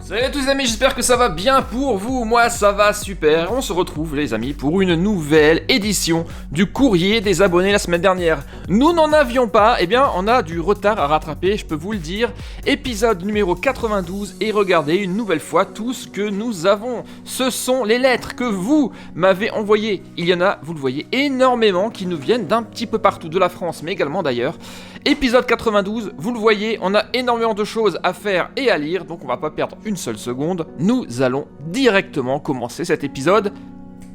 Salut à tous les amis, j'espère que ça va bien pour vous, moi ça va super. On se retrouve les amis pour une nouvelle édition du courrier des abonnés la semaine dernière. Nous n'en avions pas, eh bien on a du retard à rattraper, je peux vous le dire. Épisode numéro 92 et regardez une nouvelle fois tout ce que nous avons. Ce sont les lettres que vous m'avez envoyées. Il y en a, vous le voyez, énormément qui nous viennent d'un petit peu partout de la France, mais également d'ailleurs. Épisode 92, vous le voyez, on a énormément de choses à faire et à lire, donc on va pas perdre une seule seconde. Nous allons directement commencer cet épisode.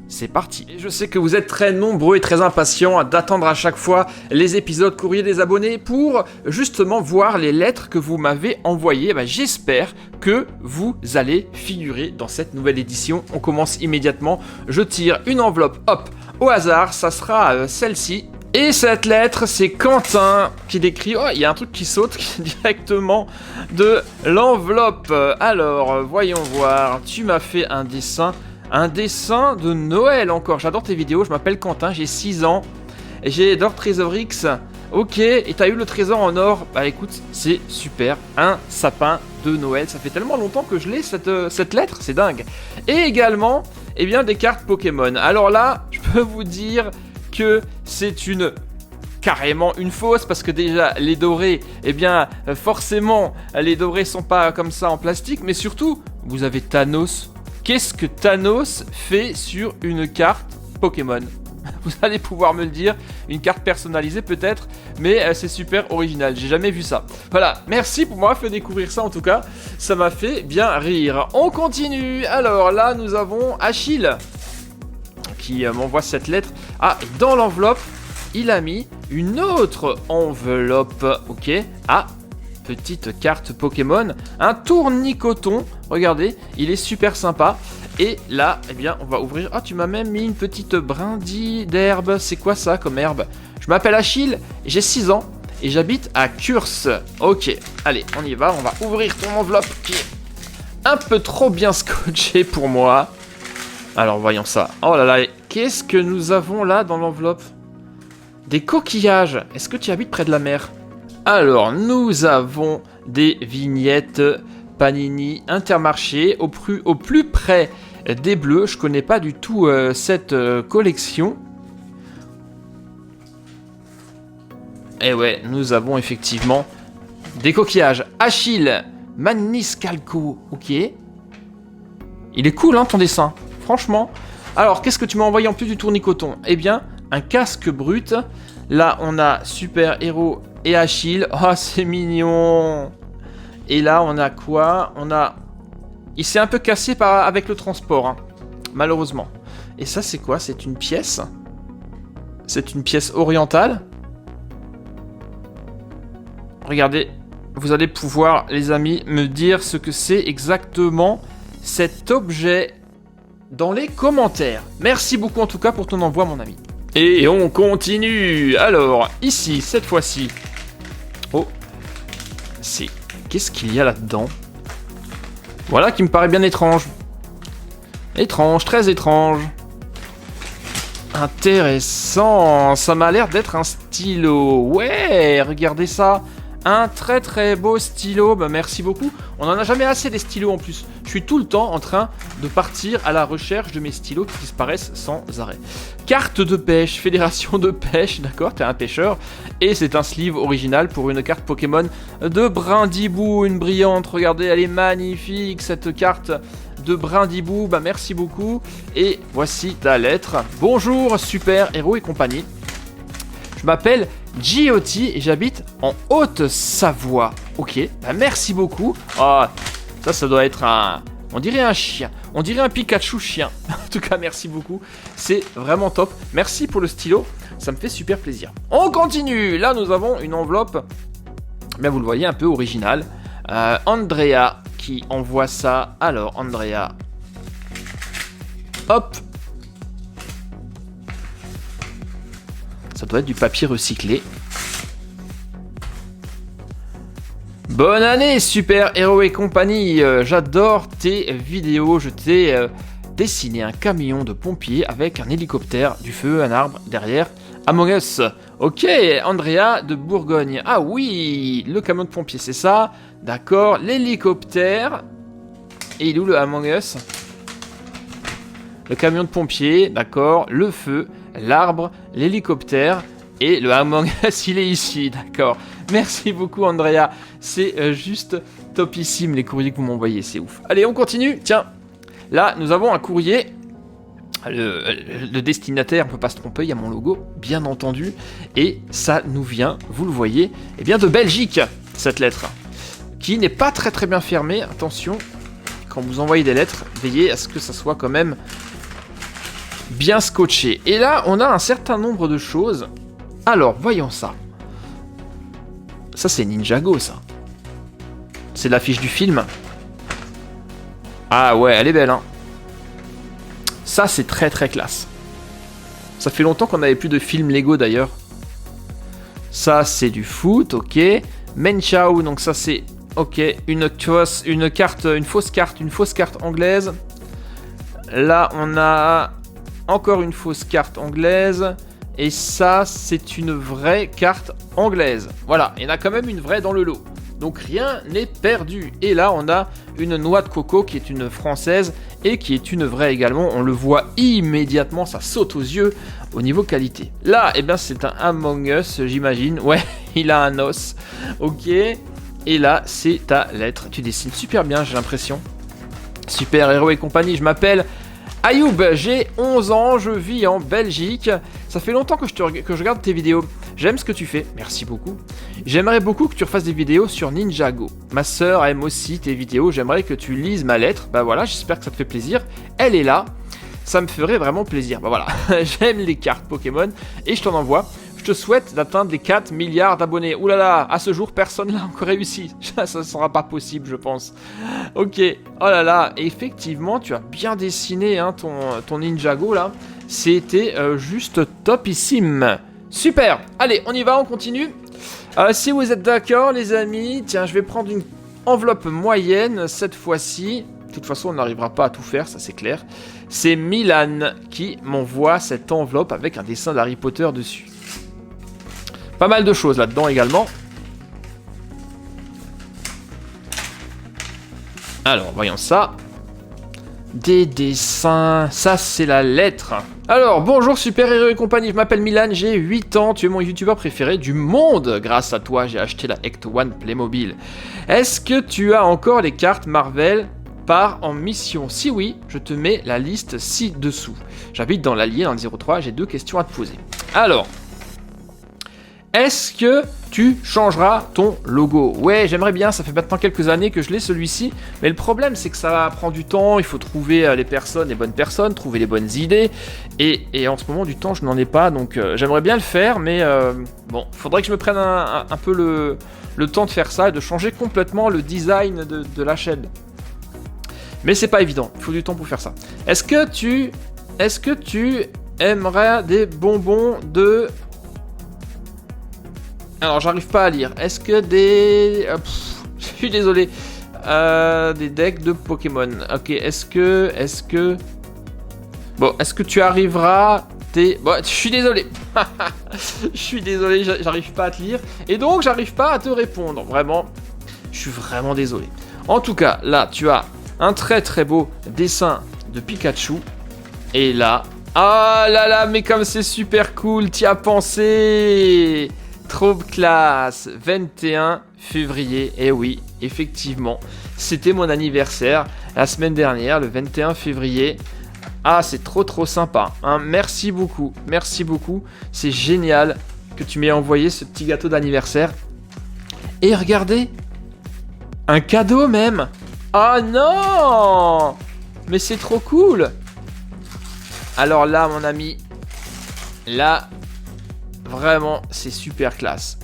C'est parti. Et je sais que vous êtes très nombreux et très impatients d'attendre à chaque fois les épisodes courrier des abonnés pour justement voir les lettres que vous m'avez envoyées. J'espère que vous allez figurer dans cette nouvelle édition. On commence immédiatement. Je tire une enveloppe, hop, au hasard, ça sera celle-ci. Et cette lettre, c'est Quentin qui l'écrit. Oh, il y a un truc qui saute directement de l'enveloppe. Alors, voyons voir. Tu m'as fait un dessin de Noël encore. J'adore tes vidéos. Je m'appelle Quentin, j'ai 6 ans. Et j'adore Trésor-X. Ok, et t'as eu le trésor en or. Bah écoute, c'est super. Un sapin de Noël. Ça fait tellement longtemps que je l'ai cette lettre. C'est dingue. Et également, eh bien, des cartes Pokémon. Alors là, je peux vous dire que c'est carrément une fausse, parce que déjà les dorés, eh bien forcément les dorés sont pas comme ça en plastique, mais surtout vous avez Thanos. Qu'est-ce que Thanos fait sur une carte Pokémon? Vous allez pouvoir me le dire, une carte personnalisée peut-être, mais c'est super original, j'ai jamais vu ça. Voilà, merci pour m'avoir fait découvrir ça en tout cas, ça m'a fait bien rire. On continue, alors là nous avons Achille qui m'envoie cette lettre. Ah, et dans l'enveloppe, il a mis une autre enveloppe. Ok. Ah, petite carte Pokémon. Un tournicoton. Regardez, il est super sympa. Et là, eh bien, on va ouvrir. Ah, tu m'as même mis une petite brindille d'herbe. C'est quoi ça comme herbe? Je m'appelle Achille, j'ai 6 ans et j'habite à Kurs. Ok, allez, on y va. On va ouvrir ton enveloppe qui est un peu trop bien scotchée pour moi. Alors voyons ça. Oh là là, qu'est-ce que nous avons là dans l'enveloppe? Des coquillages. Est-ce que tu habites près de la mer? Alors nous avons des vignettes Panini Intermarché au plus près des bleus. Je connais pas du tout cette collection. Et ouais, nous avons effectivement des coquillages. Achille Maniscalco. Ok. Il est cool hein ton dessin. Franchement. Alors, qu'est-ce que tu m'as envoyé en plus du tournicoton? Eh bien, un casque brut. Là, on a Super Héros et Achille. Oh, c'est mignon. Et là, on a quoi? On a... Il s'est un peu cassé avec le transport, hein, malheureusement. Et ça, c'est quoi? C'est une pièce. C'est une pièce orientale. Regardez. Vous allez pouvoir, les amis, me dire ce que c'est exactement cet objet dans les commentaires. Merci beaucoup en tout cas pour ton envoi mon ami. Et on continue. Alors ici cette fois-ci. Oh. C'est... Qu'est-ce qu'il y a là-dedans? Voilà qui me paraît bien étrange. Étrange, très étrange. Intéressant. Ça m'a l'air d'être un stylo. Ouais, regardez ça. Un très très beau stylo, merci beaucoup. On en a jamais assez des stylos en plus. Je suis tout le temps en train de partir à la recherche de mes stylos qui disparaissent sans arrêt. Carte de pêche, fédération de pêche, d'accord, t'es un pêcheur. Et c'est un sleeve original pour une carte Pokémon de Brindibou, une brillante. Regardez, elle est magnifique cette carte de Brindibou, merci beaucoup. Et voici ta lettre. Bonjour Super Héros et compagnie. Je m'appelle Giotti et j'habite en Haute-Savoie. Ok, merci beaucoup. Oh, ça doit être un... On dirait un chien. On dirait un Pikachu chien. En tout cas, merci beaucoup. C'est vraiment top. Merci pour le stylo. Ça me fait super plaisir. On continue. Là, nous avons une enveloppe. Vous le voyez, un peu originale. Andrea qui envoie ça. Alors, Andrea. Hop. Ça doit être du papier recyclé. Bonne année, Super Héros et compagnie. J'adore tes vidéos. Je t'ai dessiné un camion de pompiers avec un hélicoptère, du feu, un arbre derrière. Among Us. Ok, Andrea de Bourgogne. Ah oui, le camion de pompiers, c'est ça. D'accord, l'hélicoptère. Et il est où le Among Us? Le camion de pompiers, d'accord. Le feu, l'arbre, l'hélicoptère. Et le Among Us, il est ici, d'accord. Merci beaucoup, Andrea. C'est juste topissime, les courriers que vous m'envoyez, c'est ouf. Allez, on continue. Tiens, là, nous avons un courrier. Le destinataire, on ne peut pas se tromper, il y a mon logo, bien entendu. Et ça nous vient, vous le voyez, eh bien de Belgique, cette lettre. Qui n'est pas très très bien fermée. Attention, quand vous envoyez des lettres, veillez à ce que ça soit quand même bien scotché. Et là, on a un certain nombre de choses. Alors, voyons ça. Ça, c'est Ninjago, ça. C'est l'affiche du film. Ah ouais, elle est belle, hein. Ça, c'est très très classe. Ça fait longtemps qu'on n'avait plus de films Lego, d'ailleurs. Ça, c'est du foot, ok. Menchao, donc ça, c'est... Ok, une fausse carte anglaise. Là, on a encore une fausse carte anglaise. Et ça, c'est une vraie carte anglaise. Voilà, il y en a quand même une vraie dans le lot. Donc rien n'est perdu. Et là, on a une noix de coco qui est une française et qui est une vraie également. On le voit immédiatement, ça saute aux yeux au niveau qualité. Là, eh bien, c'est un Among Us, j'imagine. Ouais, il a un os. Ok. Et là, c'est ta lettre. Tu dessines super bien, j'ai l'impression. Super héros et compagnie. Je m'appelle Ayoub, j'ai 11 ans, je vis en Belgique. Ça fait longtemps que je regarde tes vidéos. J'aime ce que tu fais, merci beaucoup. J'aimerais beaucoup que tu refasses des vidéos sur Ninjago. Ma sœur aime aussi tes vidéos, j'aimerais que tu lises ma lettre. Bah voilà, j'espère que ça te fait plaisir. Elle est là, ça me ferait vraiment plaisir. Bah voilà, j'aime les cartes Pokémon et je t'en envoie. Je te souhaite d'atteindre les 4 milliards d'abonnés. Ouh là là, à ce jour, personne n'a encore réussi. Ça ne sera pas possible, je pense. Ok, oh là là, effectivement, tu as bien dessiné hein, ton Ninjago là. C'était juste topissime. Super, allez, on y va, on continue. Si vous êtes d'accord, les amis, tiens, je vais prendre une enveloppe moyenne cette fois-ci. De toute façon, on n'arrivera pas à tout faire, ça c'est clair. C'est Milan qui m'envoie cette enveloppe avec un dessin d'Harry Potter dessus. Pas mal de choses là-dedans également. Alors, voyons ça. Des dessins, ça c'est la lettre. Alors, bonjour super héros et compagnie, je m'appelle Milan, j'ai 8 ans, tu es mon youtubeur préféré du monde. Grâce à toi, j'ai acheté la Ect One Playmobil. Est-ce que tu as encore les cartes Marvel part en mission? Si oui, je te mets la liste ci-dessous. J'habite dans l'Allier, dans le 03, j'ai 2 questions à te poser. Alors, est-ce que tu changeras ton logo? Ouais, j'aimerais bien, ça fait maintenant quelques années que je l'ai celui-ci, mais le problème c'est que ça prend du temps, il faut trouver les bonnes personnes, trouver les bonnes idées, et en ce moment du temps je n'en ai pas, donc j'aimerais bien le faire, mais bon, il faudrait que je me prenne un peu le temps de faire ça et de changer complètement le design de la chaîne. Mais c'est pas évident, il faut du temps pour faire ça. Est-ce que tu aimerais des bonbons de... Alors, j'arrive pas à lire. Est-ce que des... je suis désolé. Des decks de Pokémon. Ok, est-ce que... Bon, est-ce que tu arriveras... Bon, je suis désolé. Je suis désolé, j'arrive pas à te lire. Et donc, j'arrive pas à te répondre. Vraiment, je suis vraiment désolé. En tout cas, là, tu as un très très beau dessin de Pikachu. Et là... Ah là là, mais comme c'est super cool, t'y as pensé. Trop classe, 21 février, et oui, effectivement, c'était mon anniversaire la semaine dernière, le 21 février. Ah, c'est trop sympa, hein. Merci beaucoup, c'est génial que tu m'aies envoyé ce petit gâteau d'anniversaire. Et regardez, un cadeau même. Ah non, mais c'est trop cool. Alors là, mon ami, là... Vraiment, c'est super classe.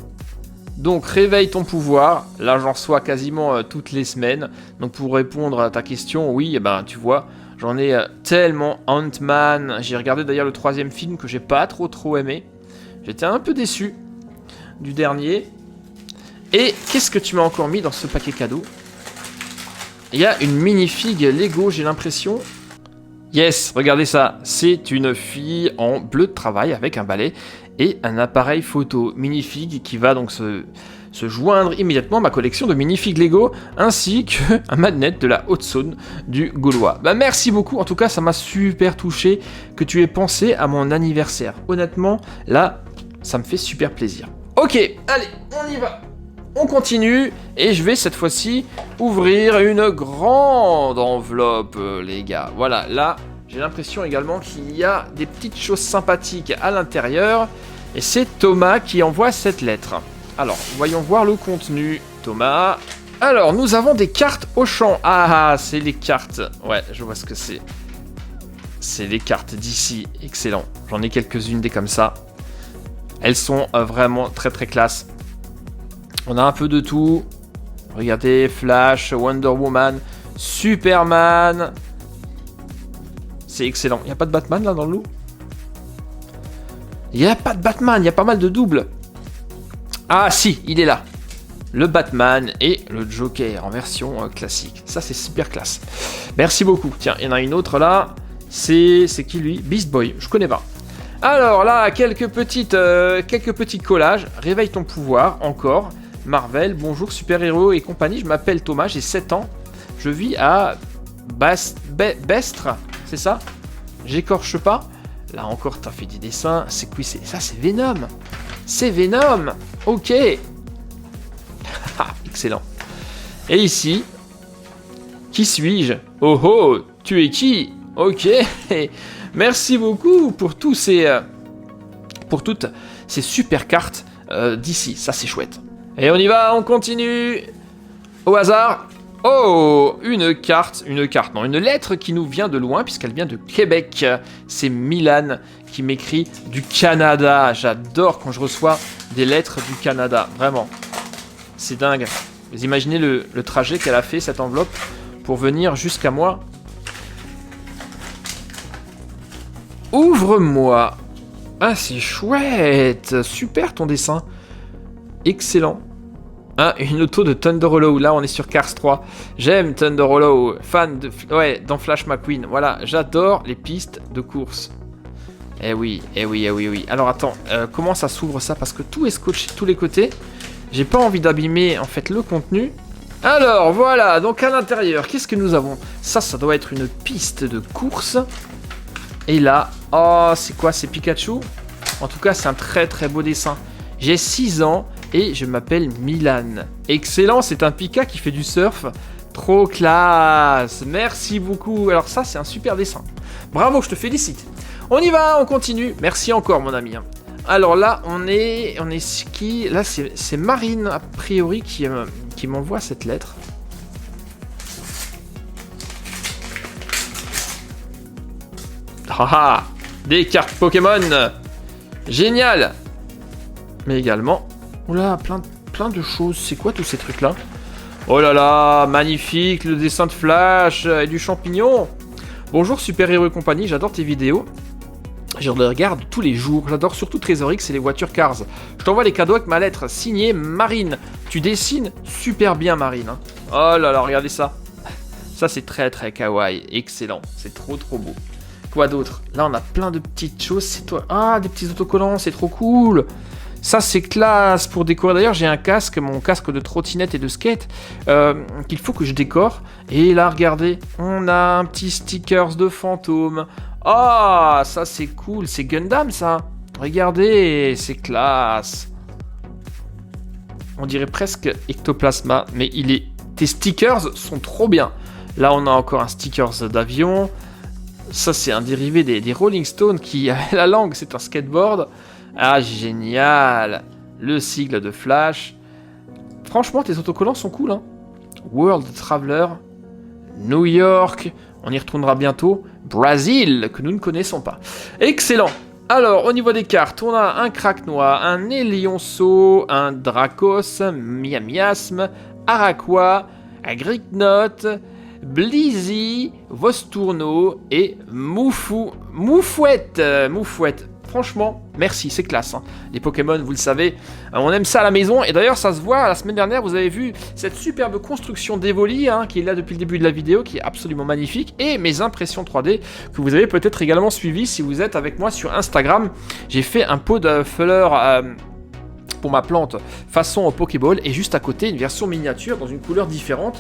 Donc, réveille ton pouvoir. Là, j'en reçois quasiment toutes les semaines. Donc, pour répondre à ta question, oui, eh ben, tu vois, j'en ai tellement. Ant-Man. J'ai regardé d'ailleurs le 3e film que j'ai pas trop aimé. J'étais un peu déçu du dernier. Et qu'est-ce que tu m'as encore mis dans ce paquet cadeau? Il y a une minifig Lego, j'ai l'impression. Yes, regardez ça. C'est une fille en bleu de travail avec un balai et un appareil photo minifig qui va donc se joindre immédiatement à ma collection de minifigs Lego, ainsi qu'un magnet de la Haute-Saône du Gaulois. Bah merci beaucoup, en tout cas ça m'a super touché que tu aies pensé à mon anniversaire. Honnêtement, là, ça me fait super plaisir. Ok, allez, on y va. On continue, et je vais cette fois-ci ouvrir une grande enveloppe, les gars. Voilà, là, j'ai l'impression également qu'il y a des petites choses sympathiques à l'intérieur, et c'est Thomas qui envoie cette lettre. Alors, voyons voir le contenu. Thomas. Alors, nous avons des cartes au champ. Ah, c'est les cartes. Ouais, je vois ce que c'est. C'est les cartes d'ici. Excellent. J'en ai quelques-unes des comme ça. Elles sont vraiment très très classe. On a un peu de tout. Regardez, Flash, Wonder Woman, Superman. C'est excellent. Il n'y a pas de Batman là dans le lot? Il n'y a pas de Batman, il y a pas mal de doubles. Ah si, il est là. Le Batman et le Joker en version classique. Ça c'est super classe. Merci beaucoup. Tiens, il y en a une autre là. C'est qui lui? Beast Boy, je connais pas. Alors là, quelques petits collages. Réveille ton pouvoir, encore. Marvel, bonjour super-héros et compagnie, je m'appelle Thomas, j'ai 7 ans. Je vis à Bestre, c'est ça? J'écorche pas. Là encore, t'as fait des dessins. C'est quoi? Ça, c'est Venom. C'est Venom. Ok. Excellent. Et ici, qui suis-je? Oh oh, tu es qui? Ok. Merci beaucoup pour toutes ces super cartes d'ici. Ça, c'est chouette. Et on y va, on continue. Au hasard. Oh, une lettre qui nous vient de loin, puisqu'elle vient de Québec. C'est Milan qui m'écrit du Canada. J'adore quand je reçois des lettres du Canada, vraiment. C'est dingue. Vous imaginez le trajet qu'elle a fait, cette enveloppe, pour venir jusqu'à moi. Ouvre-moi. Ah, c'est chouette. Super ton dessin. Excellent. Ah, une auto de Thunder Hollow. Là, on est sur Cars 3. J'aime Thunder Hollow. Fan de... Ouais, dans Flash McQueen. Voilà, j'adore les pistes de course. Eh oui. Alors, attends. Comment ça s'ouvre, ça? Parce que tout est scotché de tous les côtés. J'ai pas envie d'abîmer, en fait, le contenu. Alors, voilà. Donc, à l'intérieur, qu'est-ce que nous avons? Ça doit être une piste de course. Et là... Oh, c'est quoi? C'est Pikachu? En tout cas, c'est un très, très beau dessin. J'ai 6 ans... Et je m'appelle Milan. Excellent, c'est un Pika qui fait du surf. Trop classe. Merci beaucoup. Alors ça, c'est un super dessin. Bravo, je te félicite. On y va, on continue. Merci encore, mon ami. Alors là, on est qui? Là, c'est Marine, a priori, qui m'envoie cette lettre. Ah, des cartes Pokémon. Génial. Mais également... Oula, plein de choses. C'est quoi tous ces trucs-là? Oh là là, magnifique, le dessin de Flash et du champignon. Bonjour super-héros et compagnie, j'adore tes vidéos. Je les regarde tous les jours. J'adore surtout Trésor X et les voitures Cars. Je t'envoie les cadeaux avec ma lettre signée Marine. Tu dessines super bien, Marine. Hein. Oh là là, regardez ça. Ça, c'est très très kawaii. Excellent. C'est trop trop beau. Quoi d'autre? Là, on a plein de petites choses. C'est toi. Ah, des petits autocollants. C'est trop cool. Ça, c'est classe pour décorer. D'ailleurs, j'ai un casque, mon casque de trottinette et de skate, qu'il faut que je décore. Et là, regardez, on a un petit stickers de fantôme. Ah, ça, c'est cool. C'est Gundam, ça. Regardez, c'est classe. On dirait presque Ectoplasma, mais tes stickers sont trop bien. Là, on a encore un stickers d'avion. Ça, c'est un dérivé des Rolling Stones qui a la langue, c'est un skateboard. Ah, génial! Le sigle de Flash. Franchement, tes autocollants sont cool, hein. World Traveler, New York, on y retournera bientôt. Brésil, que nous ne connaissons pas. Excellent! Alors, au niveau des cartes, on a un Cracknois, un Elionceau, un Dracos, Miasme, Araqua, Gricknot, Blizzy, Vostourno et Moufouette. Franchement, merci, c'est classe. Hein. Les Pokémon, vous le savez, on aime ça à la maison. Et d'ailleurs, ça se voit, la semaine dernière, vous avez vu cette superbe construction d'Evoli, hein, qui est là depuis le début de la vidéo, qui est absolument magnifique. Et mes impressions 3D, que vous avez peut-être également suivi si vous êtes avec moi sur Instagram. J'ai fait un pot de fleurs pour ma plante façon au Pokéball. Et juste à côté, une version miniature dans une couleur différente.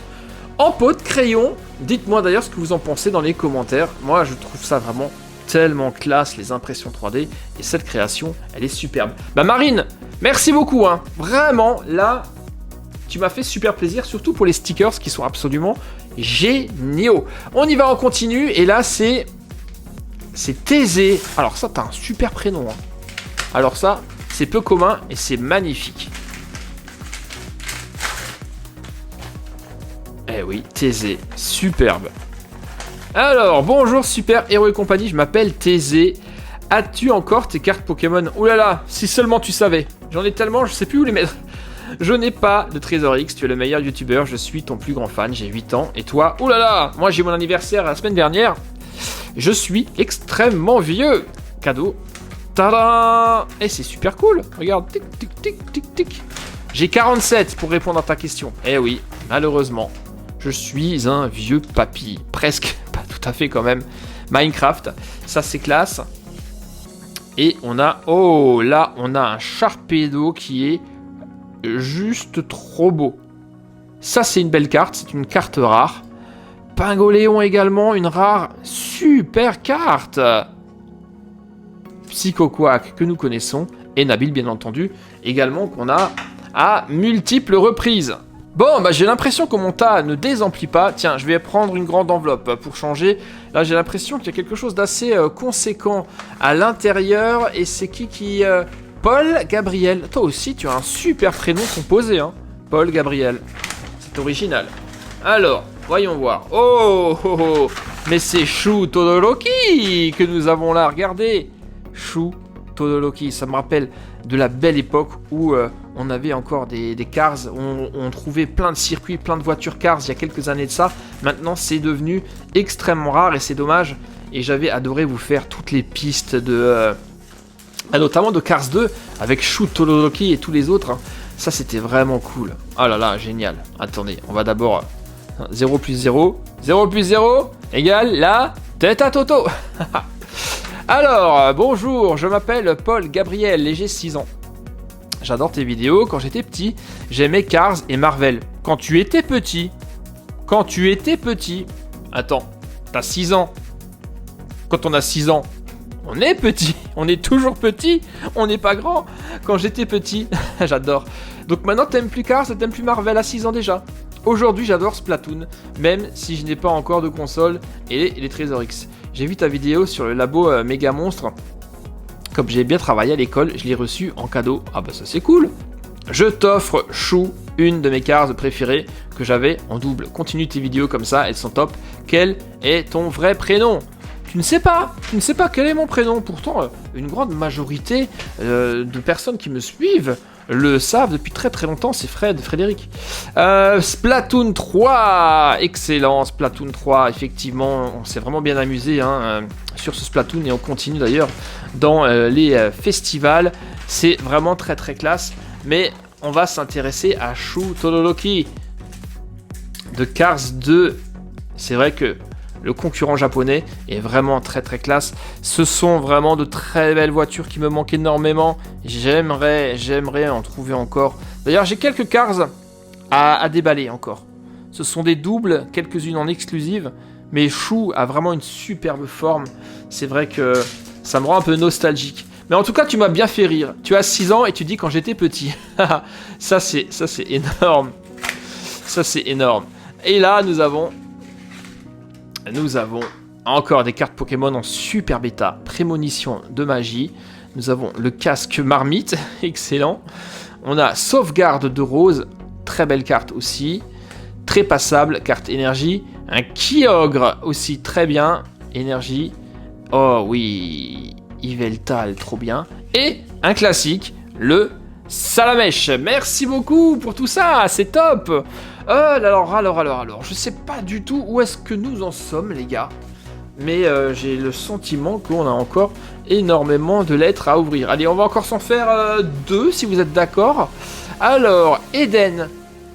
En pot de crayon. Dites-moi d'ailleurs ce que vous en pensez dans les commentaires. Moi, je trouve ça vraiment tellement classe, les impressions 3D. Et cette création, elle est superbe. Bah Marine, merci beaucoup. Hein. Vraiment, là, tu m'as fait super plaisir. Surtout pour les stickers qui sont absolument géniaux. On y va, on continue. Et là, c'est Thésée. Alors ça, t'as un super prénom. Hein. Alors ça, c'est peu commun et c'est magnifique. Eh oui, Thésée, superbe. Alors, bonjour super héros et compagnie, je m'appelle Thésée. As-tu encore tes cartes Pokémon? Ouh là là, si seulement tu savais. J'en ai tellement, je sais plus où les mettre. Je n'ai pas de Trésor X, tu es le meilleur youtubeur, je suis ton plus grand fan, j'ai 8 ans. Et toi? Ouh là là, moi j'ai mon anniversaire la semaine dernière. Je suis extrêmement vieux. Cadeau. Tada! Et c'est super cool. Regarde, tic tic tic tic tic. J'ai 47 pour répondre à ta question. Eh oui, malheureusement. Je suis un vieux papy. Presque, pas tout à fait quand même. Minecraft, ça c'est classe. Et on a... Oh, là, on a un Sharpedo qui est juste trop beau. Ça c'est une belle carte, c'est une carte rare. Pingoléon également, une rare super carte. Psychoquack que nous connaissons. Et Nabil bien entendu, également qu'on a à multiples reprises. Bon, bah j'ai l'impression que mon tas ne désemplit pas. Tiens, je vais prendre une grande enveloppe pour changer. Là, j'ai l'impression qu'il y a quelque chose d'assez conséquent à l'intérieur. Et c'est qui Paul Gabriel. Toi aussi, tu as un super prénom composé, hein. Paul Gabriel. C'est original. Alors, voyons voir. Oh, oh, oh. Mais c'est Chou Todoroki que nous avons là. Regardez. Chou Todoroki. Ça me rappelle de la belle époque où... on avait encore des cars, on trouvait plein de circuits, plein de voitures cars il y a quelques années de ça. Maintenant, c'est devenu extrêmement rare et c'est dommage. Et j'avais adoré vous faire toutes les pistes de... notamment de Cars 2 avec Chou Todoroki et tous les autres. Hein. Ça, c'était vraiment cool. Oh là là, génial. Attendez, on va d'abord... 0 plus 0. 0 plus 0 égale la tête à Toto. Alors, bonjour, je m'appelle Paul Gabriel et j'ai 6 ans. J'adore tes vidéos. Quand j'étais petit, j'aimais Cars et Marvel. Quand tu étais petit. Attends, t'as 6 ans. Quand on a 6 ans, on est petit. On est toujours petit. On n'est pas grand. Quand j'étais petit, j'adore. Donc maintenant, t'aimes plus Cars, t'aimes plus Marvel à 6 ans déjà. Aujourd'hui, j'adore Splatoon, même si je n'ai pas encore de console et les Trésor X. J'ai vu ta vidéo sur le labo Méga Monstre. Comme j'ai bien travaillé à l'école, je l'ai reçu en cadeau. Ah bah ça c'est cool. Je t'offre Chou, une de mes cartes préférées que j'avais en double. Continue tes vidéos comme ça, elles sont top. Quel est ton vrai prénom? Tu ne sais pas quel est mon prénom. Pourtant, une grande majorité de personnes qui me suivent le savent depuis très très longtemps. C'est Frédéric. Splatoon 3, excellent. Splatoon 3, effectivement, on s'est vraiment bien amusé sur ce Splatoon et on continue d'ailleurs dans les festivals. C'est vraiment très très classe. Mais on va s'intéresser à Chou Todoroki de Cars 2. C'est vrai que le concurrent japonais est vraiment très très classe. Ce sont vraiment de très belles voitures qui me manquent énormément. J'aimerais en trouver encore. D'ailleurs, j'ai quelques cars à déballer encore. Ce sont des doubles, quelques-unes en exclusive. Mais Chou a vraiment une superbe forme. C'est vrai que ça me rend un peu nostalgique. Mais en tout cas, tu m'as bien fait rire. Tu as 6 ans et tu dis quand j'étais petit. Ça, c'est énorme. Ça, c'est énorme. Et là, nous avons encore des cartes Pokémon en super bêta. Prémonition de magie. Nous avons le casque marmite. Excellent. On a sauvegarde de rose. Très belle carte aussi. Très passable. Carte énergie. Un Kyogre aussi très bien. Énergie. Oh oui. Yveltal, trop bien. Et un classique. Le Salamèche. Merci beaucoup pour tout ça. C'est top. Alors, je sais pas du tout où est-ce que nous en sommes, les gars. Mais j'ai le sentiment qu'on a encore énormément de lettres à ouvrir. Allez, on va encore s'en faire 2, si vous êtes d'accord. Alors, Eden,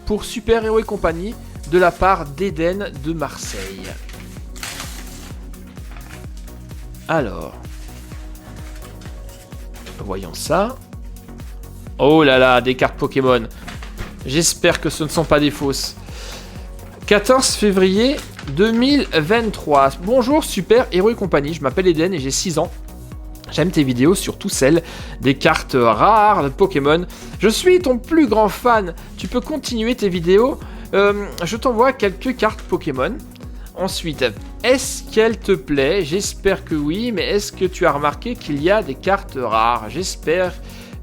pour Super Héros et compagnie, de la part d'Eden de Marseille. Alors, voyons ça. Oh là là, des cartes Pokémon. J'espère que ce ne sont pas des fausses. 14 février 2023. Bonjour Super Héros et compagnie, je m'appelle Eden et j'ai 6 ans. J'aime tes vidéos, surtout celles des cartes rares de Pokémon. Je suis ton plus grand fan. Tu peux continuer tes vidéos. Je t'envoie quelques cartes Pokémon. Ensuite, est-ce qu'elle te plaît? J'espère que oui, mais est-ce que tu as remarqué qu'il y a des cartes rares? J'espère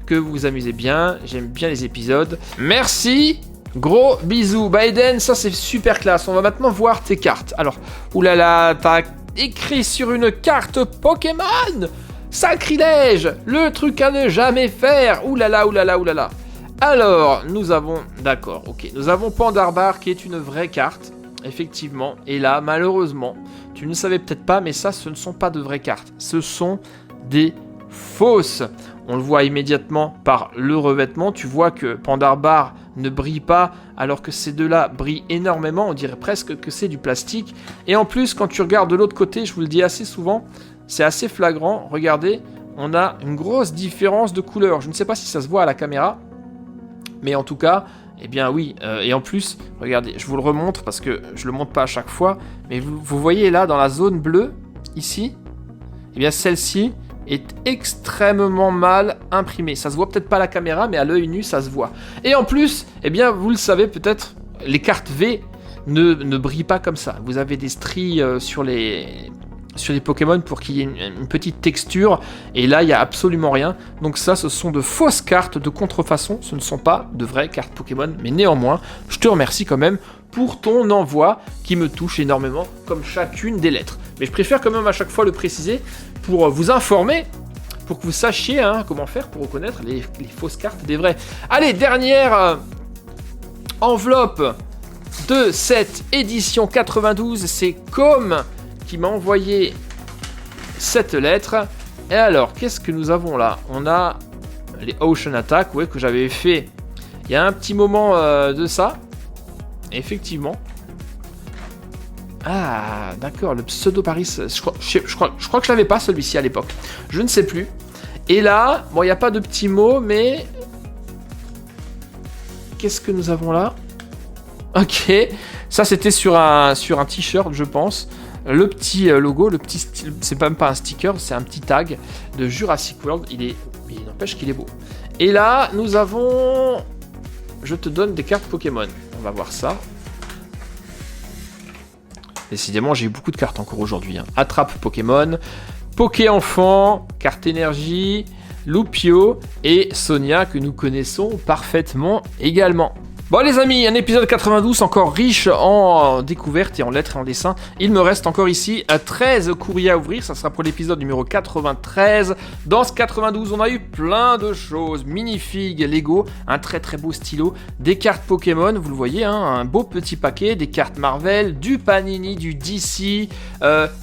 que vous vous amusez bien. J'aime bien les épisodes. Merci. Gros bisous. Biden, ça c'est super classe. On va maintenant voir tes cartes. Alors, oulala, t'as écrit sur une carte Pokémon. Sacrilège! Le truc à ne jamais faire! Oulala, oulala, oulala. Alors, nous avons... D'accord, ok. Nous avons Pandarbar qui est une vraie carte, effectivement. Et là, malheureusement, tu ne savais peut-être pas, mais ça, ce ne sont pas de vraies cartes. Ce sont des fausses. On le voit immédiatement par le revêtement. Tu vois que Pandarbar ne brille pas, alors que ces deux-là brillent énormément. On dirait presque que c'est du plastique. Et en plus, quand tu regardes de l'autre côté, je vous le dis assez souvent... C'est assez flagrant, regardez, on a une grosse différence de couleur. Je ne sais pas si ça se voit à la caméra, mais en tout cas, eh bien oui. Et en plus, regardez, je vous le remontre parce que je le montre pas à chaque fois, mais vous voyez là dans la zone bleue, ici, eh bien celle-ci est extrêmement mal imprimée. Ça se voit peut-être pas à la caméra, mais à l'œil nu, ça se voit. Et en plus, eh bien vous le savez peut-être, les cartes V ne brillent pas comme ça. Vous avez des stries sur les Pokémon pour qu'il y ait une petite texture, et là il n'y a absolument rien. Donc ça, ce sont de fausses cartes de contrefaçon, ce ne sont pas de vraies cartes Pokémon, mais néanmoins je te remercie quand même pour ton envoi qui me touche énormément, comme chacune des lettres. Mais je préfère quand même à chaque fois le préciser pour vous informer, pour que vous sachiez comment faire pour reconnaître les fausses cartes des vraies. Allez, dernière enveloppe de cette édition 92, c'est comme qui m'a envoyé cette lettre. Et alors, qu'est-ce que nous avons là? On a les Ocean Attack, ouais, que j'avais fait il y a un petit moment de ça. Effectivement. Ah, d'accord, le Pseudo Paris. Je crois que je l'avais pas celui-ci à l'époque. Je ne sais plus. Et là, bon, il n'y a pas de petits mots, mais... Qu'est-ce que nous avons là? Ok, ça c'était sur un t-shirt, je pense. Le petit logo, c'est même pas un sticker, c'est un petit tag de Jurassic World. Il n'empêche qu'il est beau. Et là, nous avons... Je te donne des cartes Pokémon. On va voir ça. Décidément, j'ai eu beaucoup de cartes encore aujourd'hui. Attrape Pokémon, Poké Enfant, carte énergie, Lupio et Sonia que nous connaissons parfaitement également. Bon les amis, un épisode 92 encore riche en découvertes et en lettres et en dessins. Il me reste encore ici 13 courriers à ouvrir, ça sera pour l'épisode numéro 93. Dans ce 92, on a eu plein de choses. Minifig, Lego, un très très beau stylo, des cartes Pokémon, vous le voyez, un beau petit paquet, des cartes Marvel, du Panini, du DC,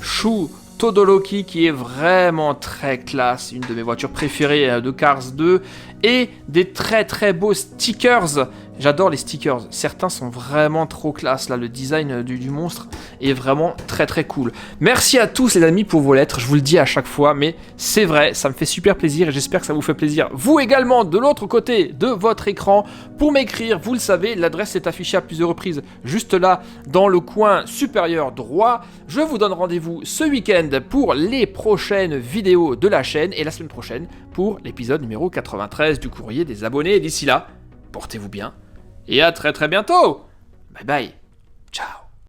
Chou, Todoroki qui est vraiment très classe, une de mes voitures préférées de Cars 2, et des très très beaux stickers. J'adore les stickers, certains sont vraiment trop classe, là le design du monstre est vraiment très très cool. Merci à tous les amis pour vos lettres, je vous le dis à chaque fois, mais c'est vrai, ça me fait super plaisir et j'espère que ça vous fait plaisir. Vous également, de l'autre côté de votre écran, pour m'écrire, vous le savez, l'adresse est affichée à plusieurs reprises, juste là, dans le coin supérieur droit. Je vous donne rendez-vous ce week-end pour les prochaines vidéos de la chaîne et la semaine prochaine pour l'épisode numéro 93 du courrier des abonnés. D'ici là, portez-vous bien et à très très bientôt. Bye bye. Ciao.